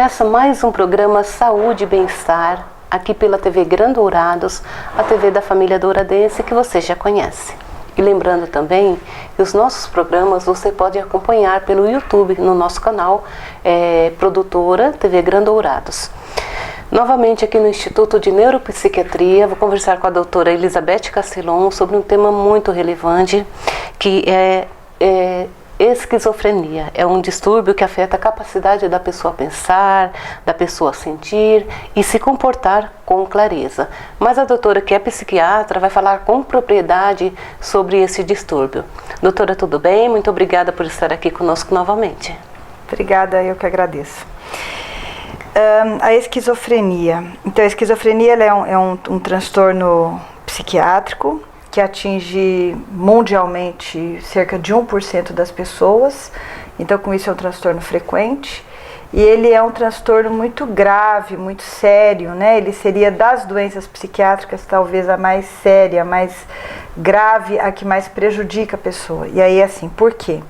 Começa mais um programa Saúde e Bem-Estar, aqui pela TV Grandourados, a TV da família douradense que você já conhece. E lembrando também que os nossos programas você pode acompanhar pelo YouTube, no nosso canal Produtora TV Grandourados. Novamente aqui no Instituto de Neuropsiquiatria, vou conversar com a doutora Elizabeth Castelon sobre um tema muito relevante, que é esquizofrenia. É um distúrbio que afeta a capacidade da pessoa pensar, da pessoa sentir e se comportar com clareza. Mas a doutora, que é psiquiatra, vai falar com propriedade sobre esse distúrbio. Doutora, tudo bem? Muito obrigada por estar aqui conosco novamente. Obrigada, eu que agradeço. A esquizofrenia. Então, a esquizofrenia ela é um transtorno psiquiátrico que atinge mundialmente cerca de 1% das pessoas. Então, com isso é um transtorno frequente. E ele é um transtorno muito grave, muito sério, né? Ele seria das doenças psiquiátricas talvez a mais séria, a mais grave, a que mais prejudica a pessoa. E aí, assim, por quê?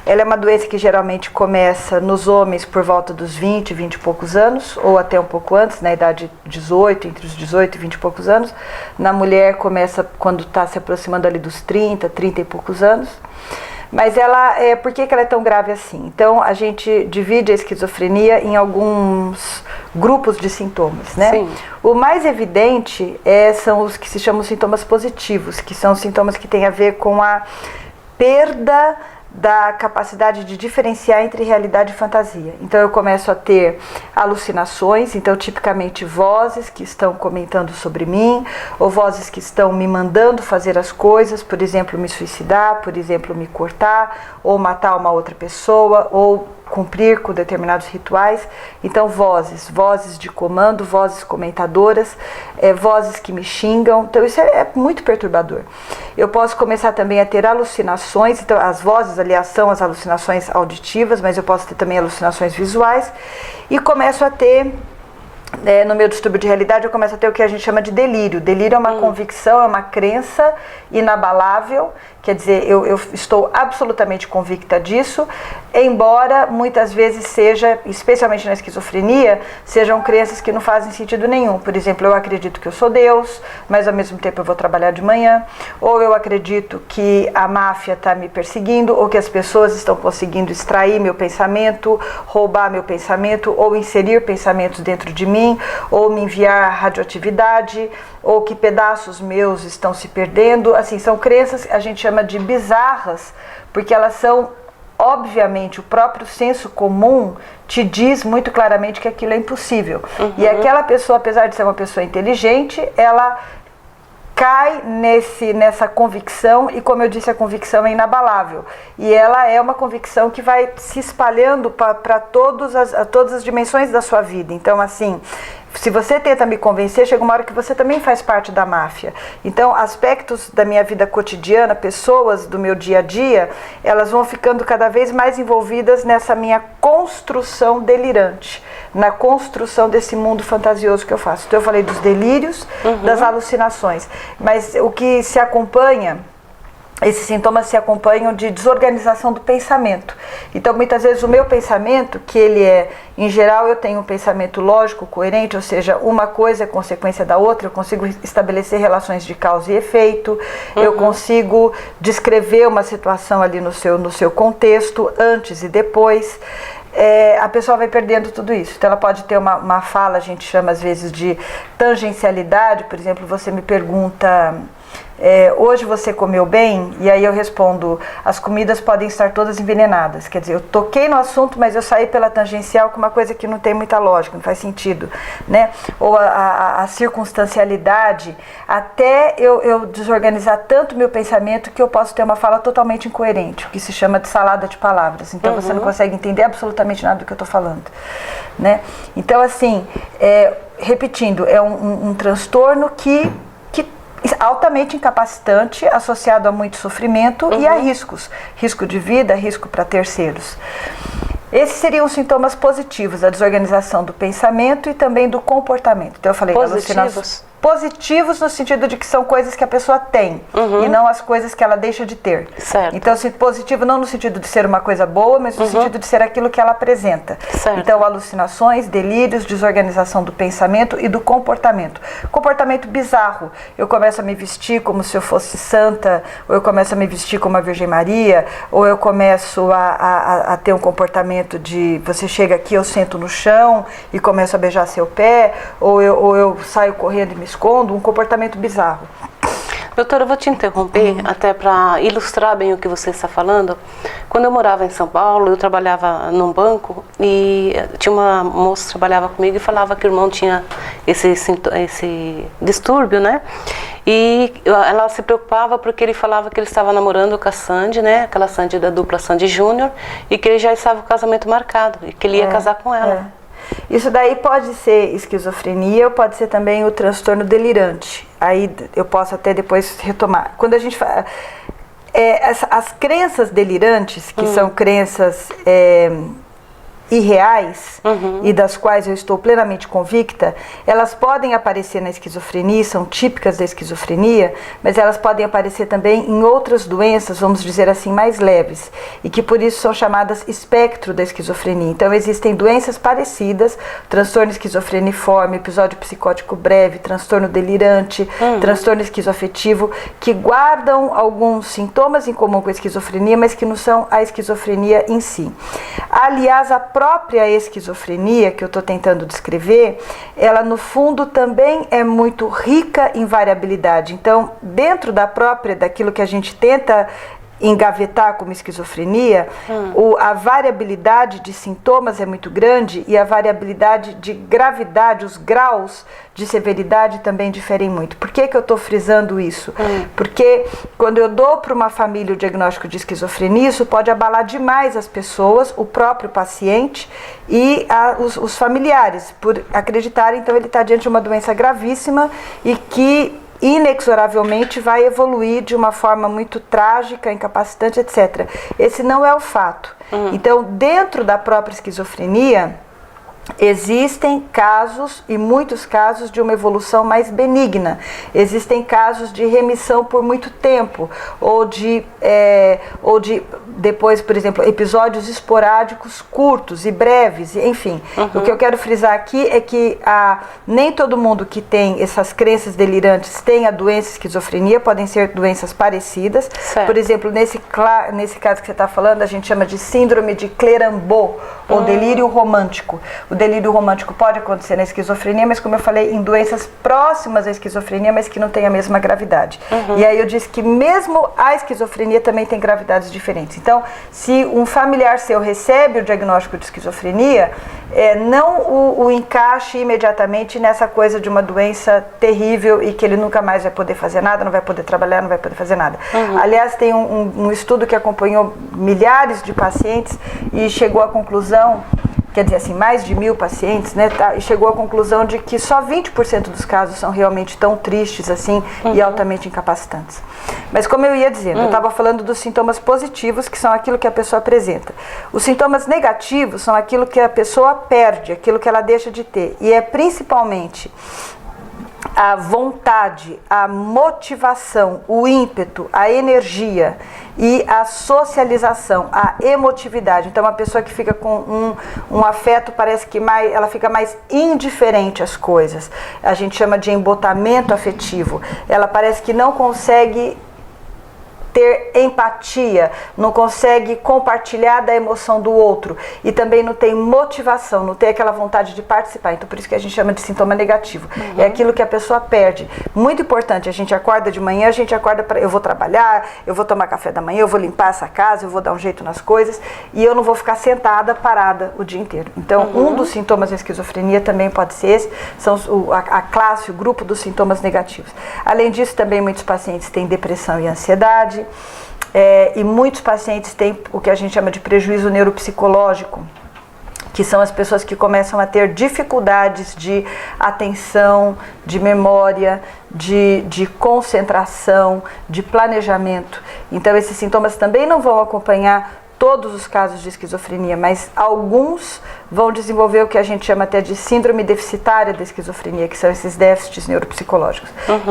Ela é uma doença que geralmente começa nos homens por volta dos 20 e poucos anos, ou até um pouco antes, na idade de 18, entre os 18 e 20 e poucos anos. Na mulher começa quando está se aproximando ali dos 30 e poucos anos. Mas por que ela é tão grave assim? Então, a gente divide a esquizofrenia em alguns grupos de sintomas, né? Sim. O mais evidente são os que se chamam sintomas positivos, que são sintomas que têm a ver com a perda da capacidade de diferenciar entre realidade e fantasia. Então eu começo a ter alucinações, então tipicamente vozes que estão comentando sobre mim, ou vozes que estão me mandando fazer as coisas, por exemplo, me suicidar, por exemplo, me cortar, ou matar uma outra pessoa, ou cumprir com determinados rituais. Então vozes de comando, vozes comentadoras, vozes que me xingam. Então isso é muito perturbador. Eu posso começar também a ter alucinações. Então as vozes, aliás, são as alucinações auditivas, mas eu posso ter também alucinações visuais. E começo a ter, no meu distúrbio de realidade, eu começo a ter o que a gente chama de delírio. Delírio é uma convicção, é uma crença inabalável. Quer dizer, eu estou absolutamente convicta disso, embora muitas vezes seja, especialmente na esquizofrenia, sejam crenças que não fazem sentido nenhum. Por exemplo, eu acredito que eu sou Deus, mas ao mesmo tempo eu vou trabalhar de manhã, ou eu acredito que a máfia está me perseguindo, ou que as pessoas estão conseguindo extrair meu pensamento, roubar meu pensamento, ou inserir pensamentos dentro de mim, ou me enviar radioatividade, ou que pedaços meus estão se perdendo. Assim, são crenças que a gente chama de bizarras, porque elas são, obviamente, o próprio senso comum te diz muito claramente que aquilo é impossível. Uhum. E aquela pessoa, apesar de ser uma pessoa inteligente, ela cai nessa convicção, e como eu disse, a convicção é inabalável. E ela é uma convicção que vai se espalhando para todas as dimensões da sua vida. Então, assim, se você tenta me convencer, chega uma hora que você também faz parte da máfia. Então, aspectos da minha vida cotidiana, pessoas do meu dia a dia, elas vão ficando cada vez mais envolvidas nessa minha construção delirante, na construção desse mundo fantasioso que eu faço. Então, eu falei dos delírios, das alucinações, mas o que se acompanha, esses sintomas se acompanham de desorganização do pensamento. Então, muitas vezes o meu pensamento, que ele em geral, eu tenho um pensamento lógico, coerente, ou seja, uma coisa é consequência da outra, eu consigo estabelecer relações de causa e efeito, eu consigo descrever uma situação ali no seu contexto, antes e depois. A pessoa vai perdendo tudo isso. Então ela pode ter uma fala, a gente chama às vezes de tangencialidade. Por exemplo, você me pergunta, hoje você comeu bem? E aí eu respondo, as comidas podem estar todas envenenadas. Quer dizer, eu toquei no assunto, mas eu saí pela tangencial com uma coisa que não tem muita lógica, não faz sentido, né? Ou a circunstancialidade, até eu desorganizar tanto meu pensamento que eu posso ter uma fala totalmente incoerente, o que se chama de salada de palavras. Então você não consegue entender absolutamente nada do que eu estou falando, né? Então, assim, repetindo, é um transtorno que altamente incapacitante, associado a muito sofrimento e a riscos. Risco de vida, risco para terceiros. Esses seriam os sintomas positivos, a desorganização do pensamento e também do comportamento. Então eu falei positivos? positivos no sentido de que são coisas que a pessoa tem e não as coisas que ela deixa de ter. Certo. Então, positivo não no sentido de ser uma coisa boa, mas no sentido de ser aquilo que ela apresenta. Certo. Então, alucinações, delírios, desorganização do pensamento e do comportamento. Comportamento bizarro. Eu começo a me vestir como se eu fosse santa, ou eu começo a me vestir como a Virgem Maria, ou eu começo a ter um comportamento de você chega aqui, eu sento no chão e começo a beijar seu pé, ou eu saio correndo e me escondo, um comportamento bizarro. Doutora, eu vou te interromper até para ilustrar bem o que você está falando. Quando eu morava em São Paulo, eu trabalhava num banco e tinha uma moça que trabalhava comigo e falava que o irmão tinha esse distúrbio, né? E ela se preocupava porque ele falava que ele estava namorando com a Sandy, né? Aquela Sandy da dupla Sandy Júnior, e que ele já estava com o casamento marcado e que ele ia casar com ela. Isso daí pode ser esquizofrenia ou pode ser também o transtorno delirante. Aí eu posso até depois retomar. Quando a gente fala... as crenças delirantes, que são crenças irreais e das quais eu estou plenamente convicta, elas podem aparecer na esquizofrenia, são típicas da esquizofrenia, mas elas podem aparecer também em outras doenças, vamos dizer assim, mais leves, e que por isso são chamadas espectro da esquizofrenia. Então existem doenças parecidas, transtorno esquizofreniforme, episódio psicótico breve, transtorno delirante, transtorno esquizoafetivo, que guardam alguns sintomas em comum com a esquizofrenia, mas que não são a esquizofrenia em si. Aliás, a própria esquizofrenia que eu estou tentando descrever, ela no fundo também é muito rica em variabilidade. Então, dentro daquilo que a gente tenta engavetar como esquizofrenia, a variabilidade de sintomas é muito grande e a variabilidade de gravidade, os graus de severidade também diferem muito. Por que eu estou frisando isso? Porque quando eu dou para uma família o diagnóstico de esquizofrenia, isso pode abalar demais as pessoas, o próprio paciente e os familiares, por acreditarem, então ele está diante de uma doença gravíssima e que inexoravelmente vai evoluir de uma forma muito trágica, incapacitante, etc. Esse não é o fato. Então, dentro da própria esquizofrenia, existem casos, e muitos casos, de uma evolução mais benigna. Existem casos de remissão por muito tempo, ou de depois, por exemplo, episódios esporádicos curtos e breves, enfim. O que eu quero frisar aqui é que nem todo mundo que tem essas crenças delirantes tem a doença esquizofrenia, podem ser doenças parecidas. Certo. Por exemplo, nesse caso que você está falando, a gente chama de síndrome de Clérambault, ou delírio romântico. O delírio romântico pode acontecer na esquizofrenia, mas como eu falei, em doenças próximas à esquizofrenia, mas que não tem a mesma gravidade. E aí eu disse que mesmo a esquizofrenia também tem gravidades diferentes. Então, se um familiar seu recebe o diagnóstico de esquizofrenia, não o encaixe imediatamente nessa coisa de uma doença terrível e que ele nunca mais vai poder fazer nada, não vai poder trabalhar, não vai poder fazer nada. Aliás, tem um estudo que acompanhou milhares de pacientes e chegou à conclusão, quer dizer assim, mais de 1000 pacientes, né, e chegou à conclusão de que só 20% dos casos são realmente tão tristes assim e altamente incapacitantes. Mas como eu ia dizendo, eu estava falando dos sintomas positivos, que são aquilo que a pessoa apresenta. Os sintomas negativos são aquilo que a pessoa perde, aquilo que ela deixa de ter, e é principalmente a vontade, a motivação, o ímpeto, a energia e a socialização, a emotividade. Então, uma pessoa que fica com um afeto, parece que ela fica mais indiferente às coisas. A gente chama de embotamento afetivo. Ela parece que não consegue ter empatia, não consegue compartilhar da emoção do outro e também não tem motivação, não tem aquela vontade de participar. Então, por isso que a gente chama de sintoma negativo. É aquilo que a pessoa perde. Muito importante, a gente acorda de manhã, eu vou trabalhar, eu vou tomar café da manhã, eu vou limpar essa casa, eu vou dar um jeito nas coisas e eu não vou ficar sentada, parada o dia inteiro. Então, um dos sintomas da esquizofrenia também pode ser esse, são a classe, o grupo dos sintomas negativos. Além disso, também muitos pacientes têm depressão e ansiedade, e muitos pacientes têm o que a gente chama de prejuízo neuropsicológico, que são as pessoas que começam a ter dificuldades de atenção, de memória, de concentração, de planejamento. Então, esses sintomas também não vão acompanhar todos os casos de esquizofrenia, mas alguns vão desenvolver o que a gente chama até de síndrome deficitária da esquizofrenia, que são esses déficits neuropsicológicos.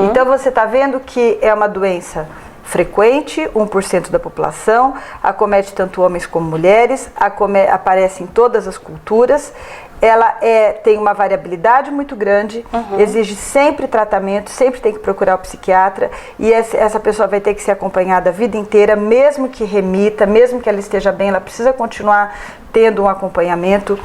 Então você está vendo que é uma doença frequente, 1% da população, acomete tanto homens como mulheres, aparece em todas as culturas, ela tem uma variabilidade muito grande, exige sempre tratamento, sempre tem que procurar o psiquiatra, e essa pessoa vai ter que ser acompanhada a vida inteira, mesmo que remita, mesmo que ela esteja bem, ela precisa continuar tendo um acompanhamento,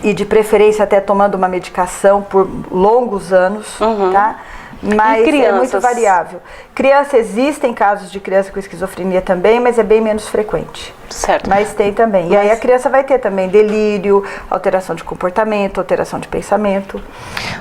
e de preferência até tomando uma medicação por longos anos, tá? Mas é muito variável. Criança, existem casos de criança com esquizofrenia também, mas é bem menos frequente. Certo. Mas tem também. E aí a criança vai ter também delírio, alteração de comportamento, alteração de pensamento.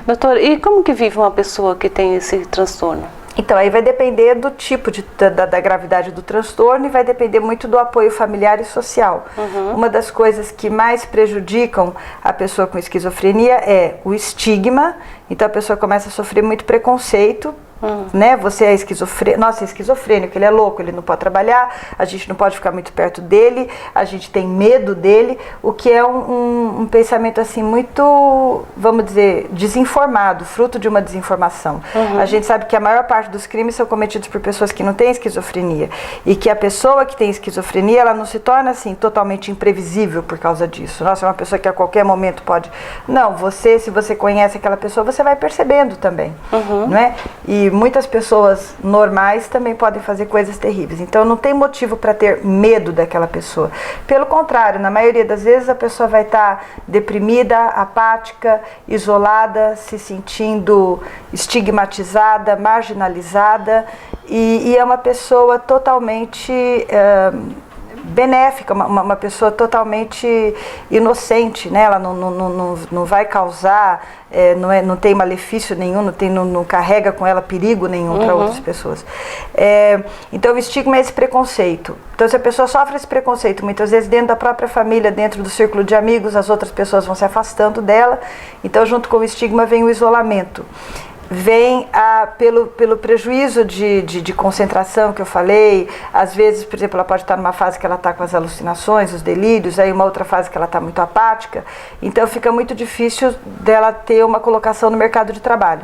Doutor, e como que vive uma pessoa que tem esse transtorno? Então, aí vai depender do tipo da gravidade do transtorno e vai depender muito do apoio familiar e social. Uma das coisas que mais prejudicam a pessoa com esquizofrenia é o estigma. Então, a pessoa começa a sofrer muito preconceito. Né? Você é esquizofrênico, nossa, é esquizofrênico, ele é louco, ele não pode trabalhar, a gente não pode ficar muito perto dele, a gente tem medo dele, o que é um pensamento assim muito, vamos dizer, desinformado, fruto de uma desinformação. A gente sabe que a maior parte dos crimes são cometidos por pessoas que não têm esquizofrenia, e que a pessoa que tem esquizofrenia, ela não se torna assim totalmente imprevisível por causa disso. Nossa, é uma pessoa que a qualquer momento pode... Não, se você conhece aquela pessoa, você vai percebendo também, não é? E muitas pessoas normais também podem fazer coisas terríveis. Então não tem motivo para ter medo daquela pessoa. Pelo contrário, na maioria das vezes a pessoa vai estar deprimida, apática, isolada, se sentindo estigmatizada, marginalizada, e é uma pessoa totalmente benéfica, uma pessoa totalmente inocente, né? Ela não vai causar, não tem malefício nenhum, não carrega com ela perigo nenhum para outras pessoas. Então o estigma é esse preconceito. Então se a pessoa sofre esse preconceito, muitas vezes dentro da própria família, dentro do círculo de amigos, as outras pessoas vão se afastando dela, então junto com o estigma vem o isolamento. Vem pelo prejuízo de concentração que eu falei. Às vezes, por exemplo, ela pode estar numa fase que ela está com as alucinações, os delírios, aí uma outra fase que ela está muito apática, então fica muito difícil dela ter uma colocação no mercado de trabalho.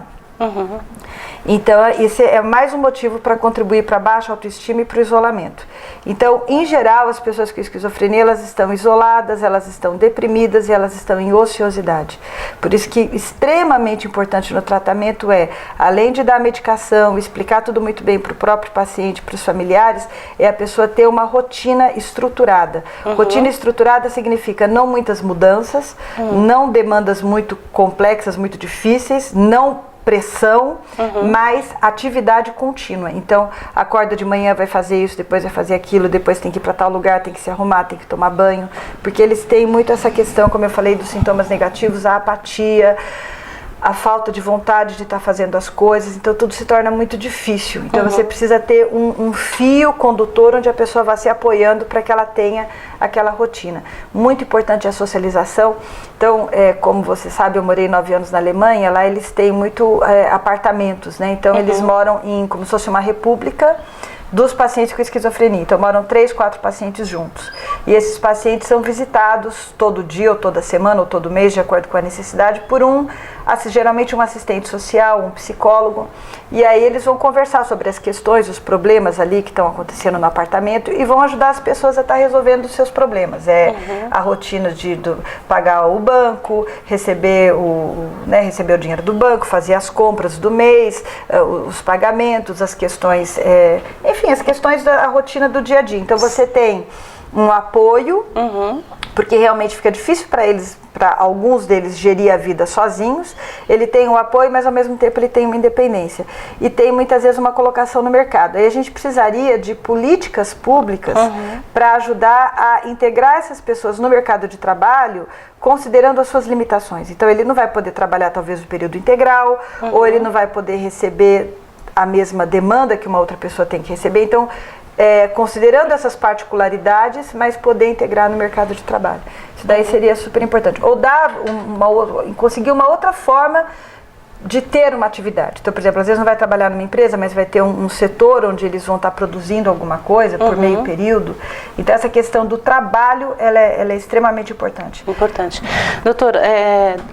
Então, esse é mais um motivo para contribuir para a baixa autoestima e para o isolamento. Então, em geral, as pessoas com esquizofrenia, elas estão isoladas, elas estão deprimidas e elas estão em ociosidade. Por isso que extremamente importante no tratamento além de dar a medicação, explicar tudo muito bem para o próprio paciente, para os familiares, é a pessoa ter uma rotina estruturada. Rotina estruturada significa não muitas mudanças, não demandas muito complexas, muito difíceis, não pressão, mas atividade contínua. Então, acorda de manhã, vai fazer isso, depois vai fazer aquilo, depois tem que ir para tal lugar, tem que se arrumar, tem que tomar banho, porque eles têm muito essa questão, como eu falei, dos sintomas negativos, a apatia, a falta de vontade de estar fazendo as coisas, então tudo se torna muito difícil. Então você precisa ter um fio condutor onde a pessoa vá se apoiando para que ela tenha aquela rotina. Muito importante a socialização. Então, como você sabe, eu morei 9 anos na Alemanha, lá eles têm muito apartamentos, né? Então eles moram como se fosse uma república dos pacientes com esquizofrenia. Então moram 3, 4 pacientes juntos. E esses pacientes são visitados todo dia, ou toda semana, ou todo mês, de acordo com a necessidade, por geralmente um assistente social, um psicólogo. E aí eles vão conversar sobre as questões, os problemas ali que estão acontecendo no apartamento e vão ajudar as pessoas a estar resolvendo os seus problemas. A rotina de pagar o banco, receber o dinheiro do banco, fazer as compras do mês, os pagamentos, as questões, enfim, as questões da rotina do dia a dia. Então você tem um apoio, porque realmente fica difícil para alguns deles gerir a vida sozinhos. Ele tem um apoio, mas ao mesmo tempo ele tem uma independência. E tem muitas vezes uma colocação no mercado. Aí a gente precisaria de políticas públicas para ajudar a integrar essas pessoas no mercado de trabalho, considerando as suas limitações. Então ele não vai poder trabalhar talvez o período integral, ou ele não vai poder receber a mesma demanda que uma outra pessoa tem que receber. Então, considerando essas particularidades, mas poder integrar no mercado de trabalho. Isso daí seria super importante. Ou conseguir uma outra forma de ter uma atividade. Então, por exemplo, às vezes não vai trabalhar numa empresa, mas vai ter um setor onde eles vão estar produzindo alguma coisa por meio período. Então, essa questão do trabalho, ela é extremamente importante. Importante. Doutora,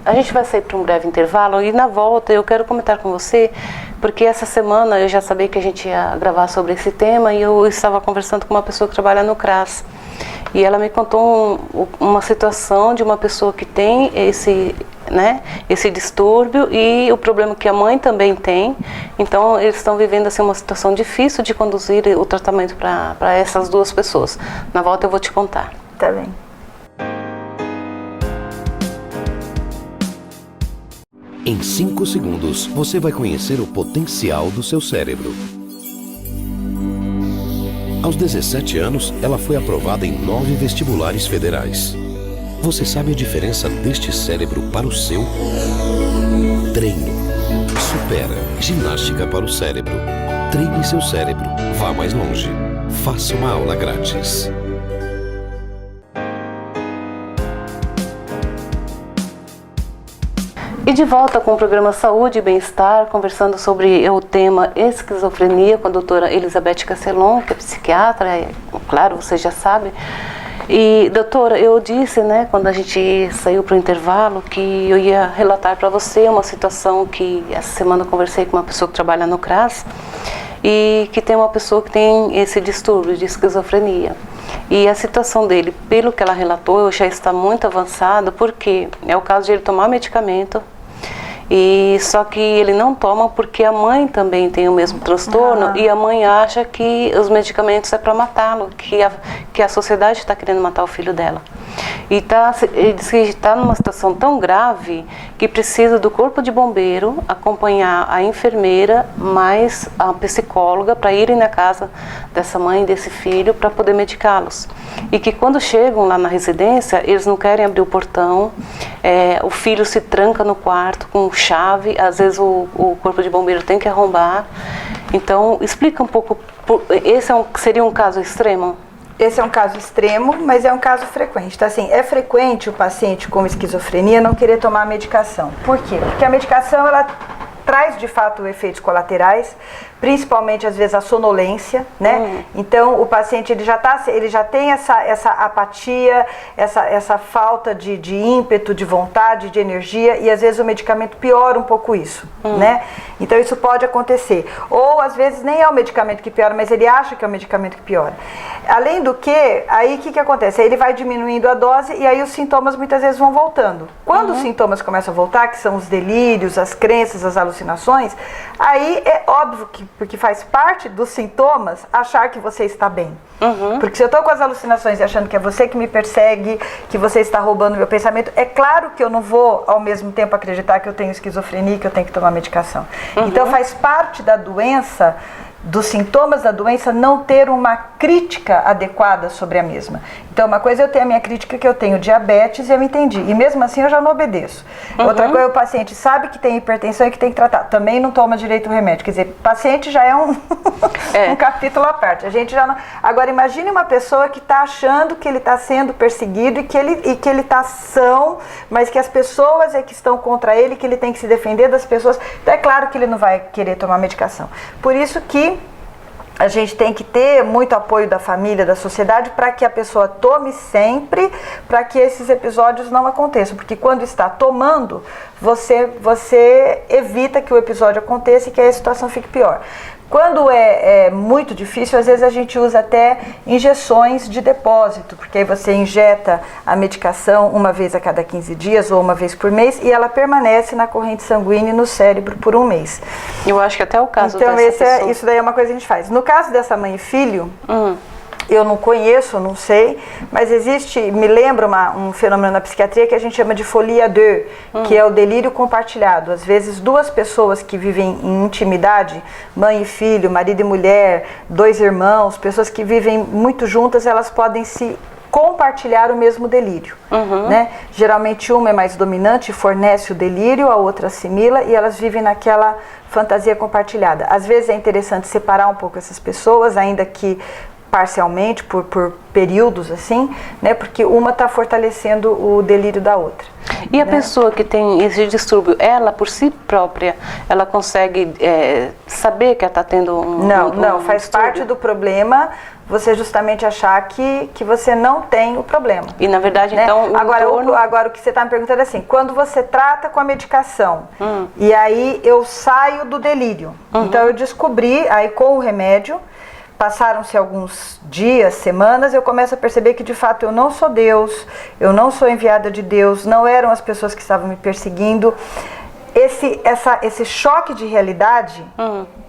a gente vai sair para um breve intervalo e na volta eu quero comentar com você, porque essa semana eu já sabia que a gente ia gravar sobre esse tema e eu estava conversando com uma pessoa que trabalha no CRAS. E ela me contou uma situação de uma pessoa que tem esse distúrbio e o problema que a mãe também tem. Então, eles estão vivendo assim, uma situação difícil de conduzir o tratamento para essas duas pessoas. Na volta eu vou te contar. Tá bem. Em 5 segundos, você vai conhecer o potencial do seu cérebro. Aos 17 anos, ela foi aprovada em 9 vestibulares federais. Você sabe a diferença deste cérebro para o seu? Treino. Supera. Ginástica para o cérebro. Treine seu cérebro. Vá mais longe. Faça uma aula grátis. E de volta com o programa Saúde e Bem-Estar, conversando sobre o tema esquizofrenia com a doutora Elizabeth Casselon, que é psiquiatra, claro, você já sabe. E, doutora, eu disse, quando a gente saiu para o intervalo, que eu ia relatar para você uma situação que essa semana eu conversei com uma pessoa que trabalha no CRAS e que tem uma pessoa que tem esse distúrbio de esquizofrenia. E a situação dele, pelo que ela relatou, já está muito avançada, porque é o caso de ele tomar medicamento, e só que ele não toma porque a mãe também tem o mesmo transtorno e a mãe acha que os medicamentos é para matá-lo, que a sociedade está querendo matar o filho dela. E ele diz que está numa situação tão grave que precisa do corpo de bombeiro acompanhar a enfermeira mais a psicóloga para irem na casa dessa mãe e desse filho para poder medicá-los. E que quando chegam lá na residência, eles não querem abrir o portão, o filho se tranca no quarto com chave, às vezes o corpo de bombeiro tem que arrombar. Então, explica um pouco, esse seria um caso extremo? Esse é um caso extremo, mas é um caso frequente. Então, assim, é frequente o paciente com esquizofrenia não querer tomar a medicação. Por quê? Porque a medicação, ela traz, de fato, efeitos colaterais, principalmente, às vezes, a sonolência, Então, o paciente, ele já tem essa apatia, essa falta de ímpeto, de vontade, de energia, e, às vezes, o medicamento piora um pouco isso, Então, isso pode acontecer. Ou, às vezes, nem é o medicamento que piora, mas ele acha que é o medicamento que piora. Além do que, aí, o que acontece? Aí ele vai diminuindo a dose e aí os sintomas, muitas vezes, vão voltando. Quando os sintomas começam a voltar, que são os delírios, as crenças, as alucinações, aí é óbvio que, porque faz parte dos sintomas, achar que você está bem. Porque se eu estou com as alucinações e achando que é você que me persegue, que você está roubando meu pensamento, é claro que eu não vou, ao mesmo tempo, acreditar que eu tenho esquizofrenia e que eu tenho que tomar medicação. Então, faz parte da doença, dos sintomas da doença, não ter uma crítica adequada sobre a mesma. Então, uma coisa é eu ter a minha crítica que eu tenho diabetes e eu entendi, e mesmo assim eu já não obedeço. Outra coisa, o paciente sabe que tem hipertensão e que tem que tratar, também não toma direito o remédio. Quer dizer, paciente já é um capítulo à parte. A gente já não... Agora, imagine uma pessoa que está achando que ele está sendo perseguido e que ele está são, mas que as pessoas é que estão contra ele, que ele tem que se defender das pessoas. Então, é claro que ele não vai querer tomar medicação. Por isso que a gente tem que ter muito apoio da família, da sociedade, para que a pessoa tome sempre, para que esses episódios não aconteçam. Porque quando está tomando, você evita que o episódio aconteça e que a situação fique pior. Quando é muito difícil, às vezes a gente usa até injeções de depósito, porque aí você injeta a medicação uma vez a cada 15 dias ou uma vez por mês e ela permanece na corrente sanguínea e no cérebro por um mês. Eu acho que até o caso então, dessa pessoa... isso daí é uma coisa que a gente faz. No caso dessa mãe e filho, eu não conheço, não sei, mas me lembra um fenômeno na psiquiatria que a gente chama de folie à deux, que é o delírio compartilhado. Às vezes, duas pessoas que vivem em intimidade, mãe e filho, marido e mulher, dois irmãos, pessoas que vivem muito juntas, elas podem se compartilhar o mesmo delírio, Geralmente uma é mais dominante, fornece o delírio, a outra assimila e elas vivem naquela fantasia compartilhada. Às vezes é interessante separar um pouco essas pessoas, ainda que parcialmente, por períodos assim, né? Porque uma está fortalecendo o delírio da outra. E a pessoa que tem esse distúrbio, ela por si própria, ela consegue saber que ela está tendo Não, faz distúrbio? parte do problema você justamente achar que você não tem o problema. E na verdade, né? então... Agora o que você está me perguntando é assim, quando você trata com a medicação, e aí eu saio do delírio, então eu descobri, aí com o remédio, passaram-se alguns dias, semanas, eu começo a perceber que de fato eu não sou Deus, eu não sou enviada de Deus, não eram as pessoas que estavam me perseguindo. Esse choque de realidade,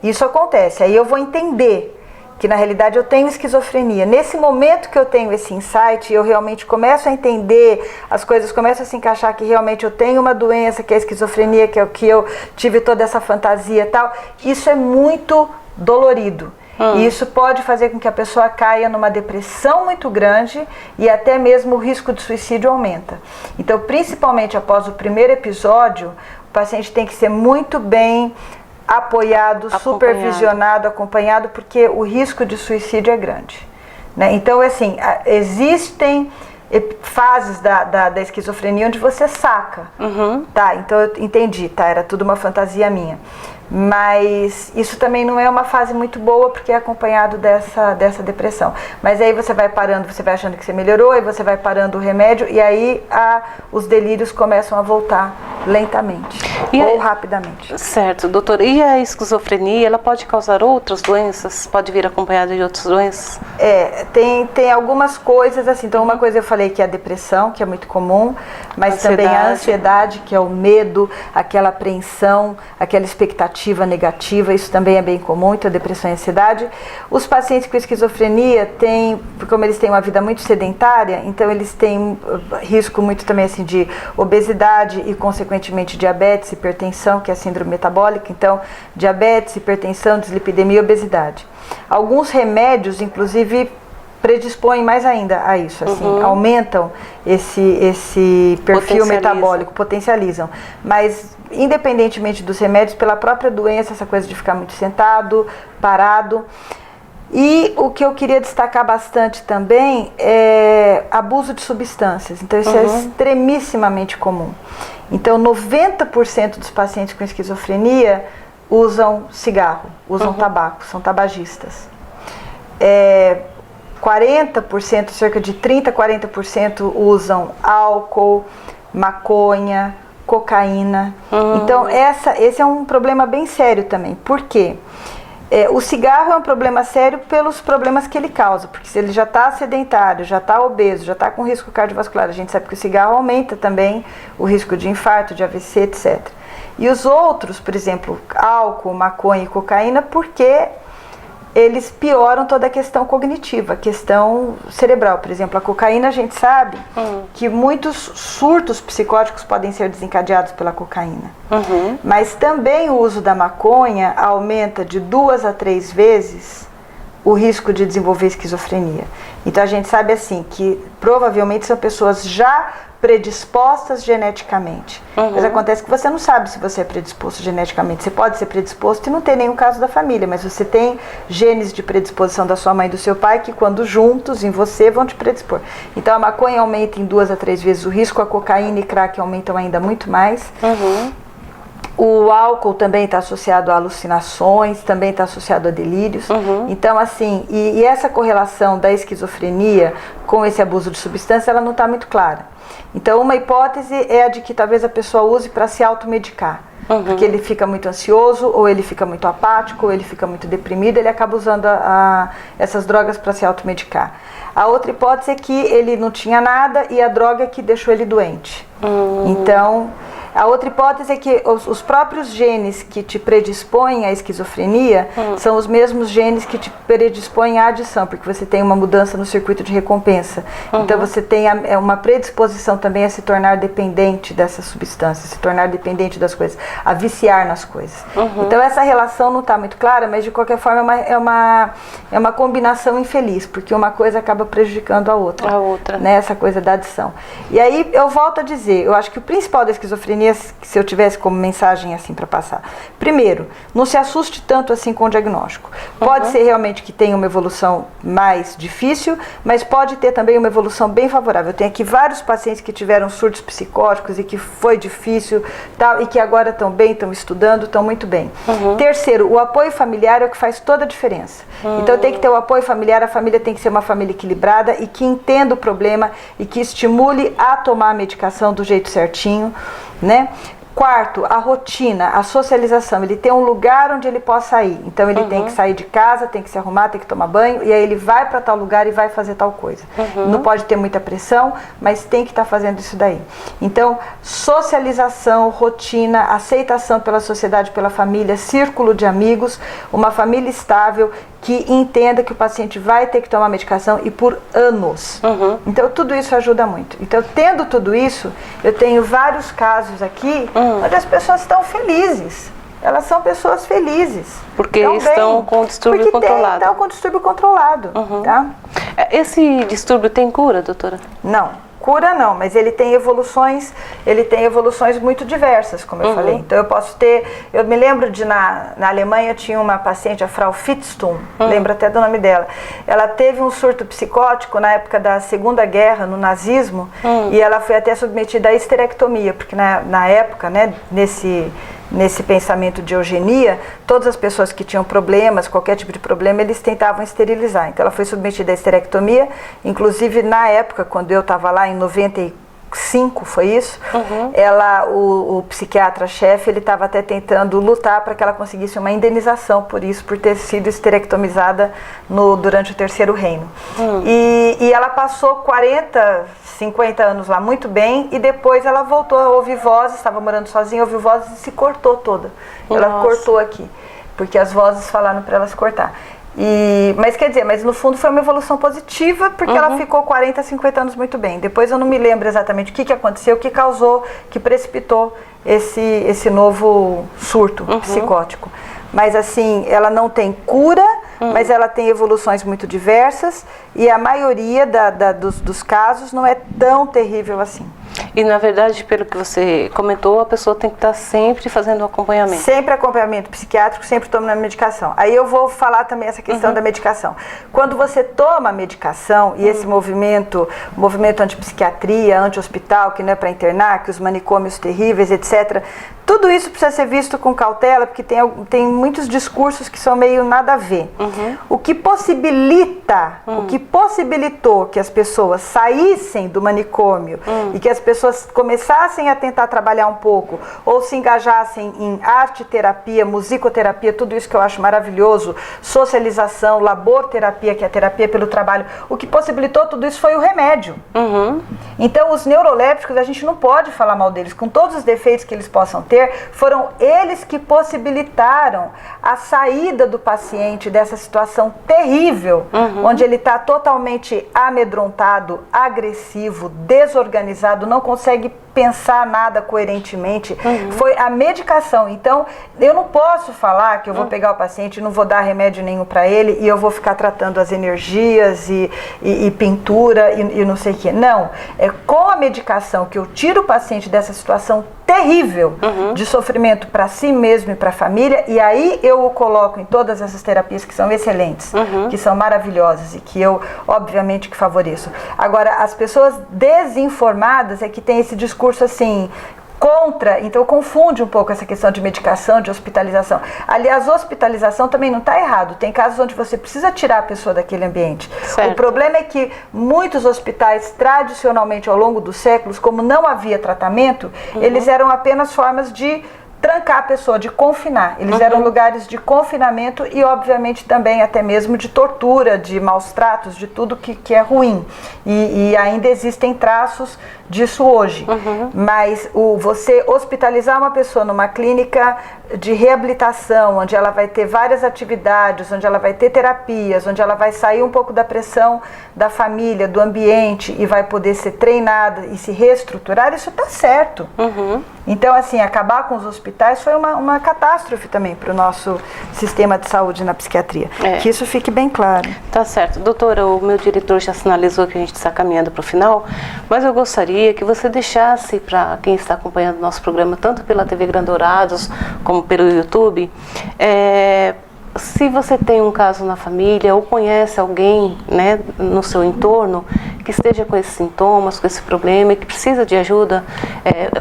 isso acontece, aí eu vou entender que na realidade eu tenho esquizofrenia. Nesse momento que eu tenho esse insight, eu realmente começo a entender, as coisas começam a se encaixar, que realmente eu tenho uma doença, que é a esquizofrenia, que é o que eu tive toda essa fantasia e tal, isso é muito dolorido. E isso pode fazer com que a pessoa caia numa depressão muito grande e até mesmo o risco de suicídio aumenta. Então, principalmente após o primeiro episódio, o paciente tem que ser muito bem apoiado, supervisionado, acompanhado, porque o risco de suicídio é grande. Né? Então, assim, existem fases da esquizofrenia onde você saca. Tá, então eu entendi, tá, era tudo uma fantasia minha. Mas isso também não é uma fase muito boa, porque é acompanhado dessa depressão. Mas aí você vai parando, você vai achando que você melhorou, aí você vai parando o remédio, e aí os delírios começam a voltar lentamente ou rapidamente. Certo, doutora. E a esquizofrenia, ela pode causar outras doenças? Pode vir acompanhada de outras doenças? Tem algumas coisas assim. Então, uma coisa eu falei que é a depressão, que é muito comum, mas também a ansiedade, que é o medo, aquela apreensão, aquela expectativa negativa, isso também é bem comum, então depressão e ansiedade. Os pacientes com esquizofrenia como eles têm uma vida muito sedentária, então eles têm risco muito também assim de obesidade e consequentemente diabetes, hipertensão, que é a síndrome metabólica, então diabetes, hipertensão, dislipidemia e obesidade. Alguns remédios, inclusive, predispõem mais ainda a isso, assim, aumentam esse perfil metabólico, potencializam. Mas, independentemente dos remédios, pela própria doença, essa coisa de ficar muito sentado, parado. E o que eu queria destacar bastante também é abuso de substâncias. Então, isso é extremissimamente comum. Então, 90% dos pacientes com esquizofrenia usam cigarro, usam tabaco, são tabagistas. 40%, cerca de 30%, 40% usam álcool, maconha, cocaína. Então, esse é um problema bem sério também. Por quê? O cigarro é um problema sério pelos problemas que ele causa, porque se ele já está sedentário, já está obeso, já está com risco cardiovascular, a gente sabe que o cigarro aumenta também o risco de infarto, de AVC, etc. E os outros, por exemplo, álcool, maconha e cocaína, porque eles pioram toda a questão cognitiva, a questão cerebral. Por exemplo, a cocaína, a gente sabe que muitos surtos psicóticos podem ser desencadeados pela cocaína. Mas também o uso da maconha aumenta de 2 a 3 vezes o risco de desenvolver esquizofrenia. Então a gente sabe assim que provavelmente são pessoas já predispostas geneticamente. Mas acontece que você não sabe se você é predisposto geneticamente. Você pode ser predisposto e não ter nenhum caso da família, mas você tem genes de predisposição da sua mãe e do seu pai que, quando juntos em você, vão te predispor. Então a maconha aumenta em 2 a 3 vezes o risco, a cocaína e crack aumentam ainda muito mais. O álcool também está associado a alucinações, também está associado a delírios. Então, assim, e essa correlação da esquizofrenia com esse abuso de substância, ela não está muito clara. Então, uma hipótese é a de que talvez a pessoa use para se automedicar. Porque ele fica muito ansioso, ou ele fica muito apático, ou ele fica muito deprimido, ele acaba usando essas drogas para se automedicar. A outra hipótese é que ele não tinha nada e a droga que deixou ele doente. Então, a outra hipótese é que os próprios genes que te predispõem à esquizofrenia são os mesmos genes que te predispõem à adição, porque você tem uma mudança no circuito de recompensa. Então você tem uma predisposição também a se tornar dependente dessas substâncias, se tornar dependente das coisas, a viciar nas coisas. Então essa relação não está muito clara, mas de qualquer forma é uma combinação infeliz, porque uma coisa acaba prejudicando a outra. Né, essa coisa da adição. E aí eu volto a dizer, eu acho que o principal da esquizofrenia definir, se eu tivesse como mensagem assim para passar. Primeiro, não se assuste tanto assim com o diagnóstico. Pode ser realmente que tenha uma evolução mais difícil, mas pode ter também uma evolução bem favorável. Eu tenho aqui vários pacientes que tiveram surtos psicóticos e que foi difícil, tal, e que agora estão bem, estão estudando, estão muito bem. Terceiro, o apoio familiar é o que faz toda a diferença. Então tem que ter o apoio familiar, a família tem que ser uma família equilibrada e que entenda o problema e que estimule a tomar a medicação do jeito certinho, né? Quarto, a rotina, a socialização, ele tem um lugar onde ele possa ir. Então ele tem que sair de casa, tem que se arrumar, tem que tomar banho, e aí ele vai para tal lugar e vai fazer tal coisa. Não pode ter muita pressão, mas tem que estar fazendo isso daí. Então, socialização, rotina, aceitação pela sociedade, pela família, círculo de amigos, uma família estável que entenda que o paciente vai ter que tomar medicação e por anos. Então tudo isso ajuda muito. Então, tendo tudo isso, eu tenho vários casos aqui onde as pessoas estão felizes. Elas são pessoas felizes. Porque estão com o distúrbio controlado. Estão com o distúrbio controlado. Tá? Esse distúrbio tem cura, doutora? Não. Cura não, mas ele tem evoluções muito diversas, como eu falei. Então eu posso ter, eu me lembro de na Alemanha tinha uma paciente, a Frau Fitztum, lembro até do nome dela. Ela teve um surto psicótico na época da Segunda Guerra, no nazismo, e ela foi até submetida à histerectomia, porque na época, né, nesse pensamento de eugenia, todas as pessoas que tinham problemas, qualquer tipo de problema, eles tentavam esterilizar. Então ela foi submetida à histerectomia, inclusive na época, quando eu estava lá, em 95, foi isso, o psiquiatra-chefe, ele estava até tentando lutar para que ela conseguisse uma indenização por isso, por ter sido esterectomizada durante o Terceiro Reino. E ela passou 40, 50 anos lá muito bem, e depois ela voltou a ouvir vozes, estava morando sozinha, ouviu vozes e se cortou toda. Ela cortou aqui, porque as vozes falaram para ela se cortar. Mas quer dizer, mas no fundo foi uma evolução positiva, porque ela ficou 40, 50 anos muito bem. Depois eu não me lembro exatamente o que aconteceu, o que causou, que precipitou esse novo surto psicótico. Mas assim, ela não tem cura, mas ela tem evoluções muito diversas, e a maioria dos casos não é tão terrível assim. E na verdade, pelo que você comentou, a pessoa tem que estar sempre fazendo acompanhamento. Sempre acompanhamento psiquiátrico, sempre tomando medicação. Aí eu vou falar também essa questão da medicação. Quando você toma a medicação, e esse movimento antipsiquiatria, anti-hospital, que não é para internar, que os manicômios terríveis, etc., tudo isso precisa ser visto com cautela, porque tem muitos discursos que são meio nada a ver. O que possibilitou que as pessoas saíssem do manicômio e que as pessoas começassem a tentar trabalhar um pouco, ou se engajassem em arte terapia, musicoterapia, tudo isso que eu acho maravilhoso, socialização, laborterapia, que é a terapia pelo trabalho, o que possibilitou tudo isso foi o remédio. Então os neurolépticos, a gente não pode falar mal deles, com todos os defeitos que eles possam ter, foram eles que possibilitaram a saída do paciente dessa situação terrível, onde ele está totalmente amedrontado, agressivo, desorganizado, não consegue pensar nada coerentemente. Foi a medicação. Então, eu não posso falar que eu vou pegar o paciente e não vou dar remédio nenhum para ele e eu vou ficar tratando as energias e pintura e não sei o que. Não, é com a medicação que eu tiro o paciente dessa situação terrível de sofrimento para si mesmo e para a família, e aí eu o coloco em todas essas terapias que são excelentes, que são maravilhosas e que eu, obviamente, que favoreço. Agora, as pessoas desinformadas é que tem esse discurso assim, contra, então confunde um pouco essa questão de medicação, de hospitalização. Aliás, hospitalização também não está errado. Tem casos onde você precisa tirar a pessoa daquele ambiente. Certo. O problema é que muitos hospitais, tradicionalmente ao longo dos séculos, como não havia tratamento, eles eram apenas formas de trancar a pessoa, de confinar. Eles eram lugares de confinamento e, obviamente, também até mesmo de tortura, de maus tratos, de tudo que é ruim. E ainda existem traços disso hoje. Mas você hospitalizar uma pessoa numa clínica de reabilitação, onde ela vai ter várias atividades, onde ela vai ter terapias, onde ela vai sair um pouco da pressão da família, do ambiente, e vai poder ser treinada e se reestruturar, isso está certo. Então, assim, acabar com os hospitais hospitais foi uma catástrofe também para o nosso sistema de saúde na psiquiatria. Que isso fique bem claro. Tá certo. Doutora, o meu diretor já sinalizou que a gente está caminhando para o final, mas eu gostaria que você deixasse para quem está acompanhando o nosso programa, tanto pela TV Grandourados como pelo YouTube, se você tem um caso na família ou conhece alguém, né, no seu entorno que esteja com esses sintomas, com esse problema e que precisa de ajuda,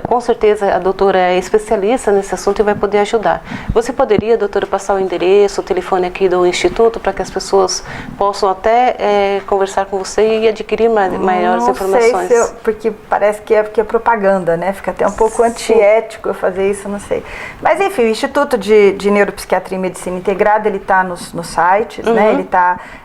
com certeza a doutora é especialista nesse assunto e vai poder ajudar. Você poderia, doutora, passar o endereço, o telefone aqui do Instituto para que as pessoas possam até conversar com você e adquirir maiores informações? Não sei, porque parece que é propaganda, né? Fica até um pouco antiético eu fazer isso, não sei. Mas enfim, o Instituto de Neuropsiquiatria e Medicina Integrada, ele está nos sites, né? Ele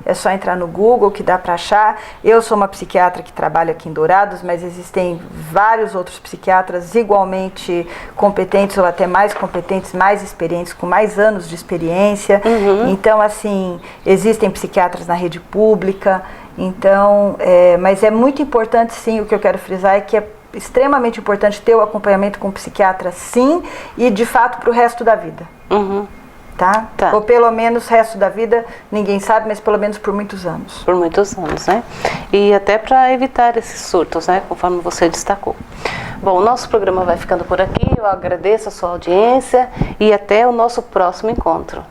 é só entrar no Google que dá para achar. Eu sou uma psiquiatra que trabalha aqui em Dourados, mas existem vários outros psiquiatras igualmente competentes ou até mais competentes, mais experientes, com mais anos de experiência. Então, assim, existem psiquiatras na rede pública. Então, mas é muito importante, sim, o que eu quero frisar é que é extremamente importante ter o acompanhamento com o psiquiatra, sim, e de fato para o resto da vida. Tá? Ou pelo menos o resto da vida, ninguém sabe, mas pelo menos por muitos anos. Por muitos anos, né? E até para evitar esses surtos, né? Conforme você destacou. Bom, o nosso programa vai ficando por aqui. Eu agradeço a sua audiência e até o nosso próximo encontro.